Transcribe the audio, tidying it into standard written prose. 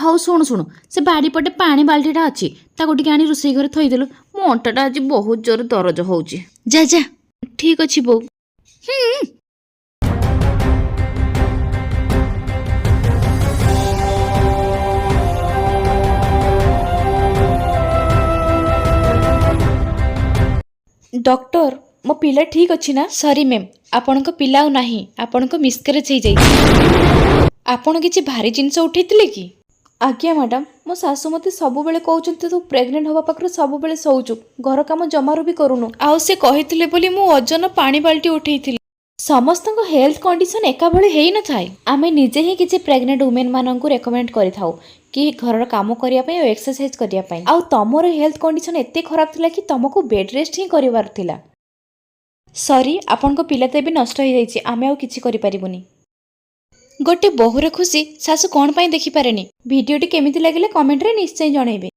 ହଉ ଶୁଣୁ ଶୁଣୁ, ସେ ବାଡ଼ି ପଟେ ପାଣି ବାଲ୍ଟିଟା ଅଛି, ତାକୁ ଟିକେ ଆଣି ରୋଷେଇ ଘରେ ଥୋଇଦେଲୁ। ମୋ ଅଣ୍ଟାଟା ଆଜି ବହୁତ ଜୋର ଦରଜ ହଉଛି। ଯା ଯା। ଠିକ୍ ଅଛି ବୋଉ। ଡକ୍ଟର, ମୋ ପିଲା ଠିକ୍ ଅଛି ନା? ସରି ମ୍ୟାମ୍, ଆପଣଙ୍କ ପିଲା ଆଉ ନାହିଁ। ଆପଣଙ୍କ ମିସ୍କାରେଜ୍ ହେଇଯାଇଛି। ଆପଣ କିଛି ଭାରି ଜିନିଷ ଉଠେଇଥିଲେ କି? ଆଜ୍ଞା ମ୍ୟାଡ଼ାମ୍, ମୋ ଶାଶୁ ମୋତେ ସବୁବେଳେ କହୁଛନ୍ତି ତୁ ପ୍ରେଗନେଣ୍ଟ ହେବା ପାଖରୁ ସବୁବେଳେ ଶୋଉଛୁ, ଘର କାମ ଜମାରୁ ବି କରୁନୁ। ଆଉ ସେ କହିଥିଲେ ବୋଲି ମୁଁ ଓଜନ ପାଣି ବାଲ୍ଟି ଉଠେଇଥିଲି। ସମସ୍ତଙ୍କ ହେଲ୍ଥ କଣ୍ଡିସନ୍ ଏକା ଭଳି ହେଇନଥାଏ। ଆମେ ନିଜେ ହିଁ କିଛି ପ୍ରେଗନେଣ୍ଟ ୱୁମେନ୍ ମାନଙ୍କୁ ରେକମେଣ୍ଡ କରିଥାଉ କି ଘରର କାମ କରିବା ପାଇଁ ଆଉ ଏକ୍ସରସାଇଜ୍ କରିବା ପାଇଁ। ଆଉ ତମର ହେଲ୍ଥ କଣ୍ଡିସନ୍ ଏତେ ଖରାପ ଥିଲା କି ତମକୁ ବେଡ୍ ରେଷ୍ଟ ହିଁ କରିବାର ଥିଲା। ସରି, ଆପଣଙ୍କ ପିଲା ତ ଏବେ ନଷ୍ଟ ହେଇଯାଇଛି। ଆମେ ଆଉ କିଛି କରିପାରିବୁନି। ଗୋଟେ ବୋହୂର ଖୁସି ଶାଶୁ କ'ଣ ପାଇଁ ଦେଖିପାରେନି? ଭିଡ଼ିଓଟି କେମିତି ଲାଗିଲା କମେଣ୍ଟରେ ନିଶ୍ଚୟ ଜଣେଇବେ।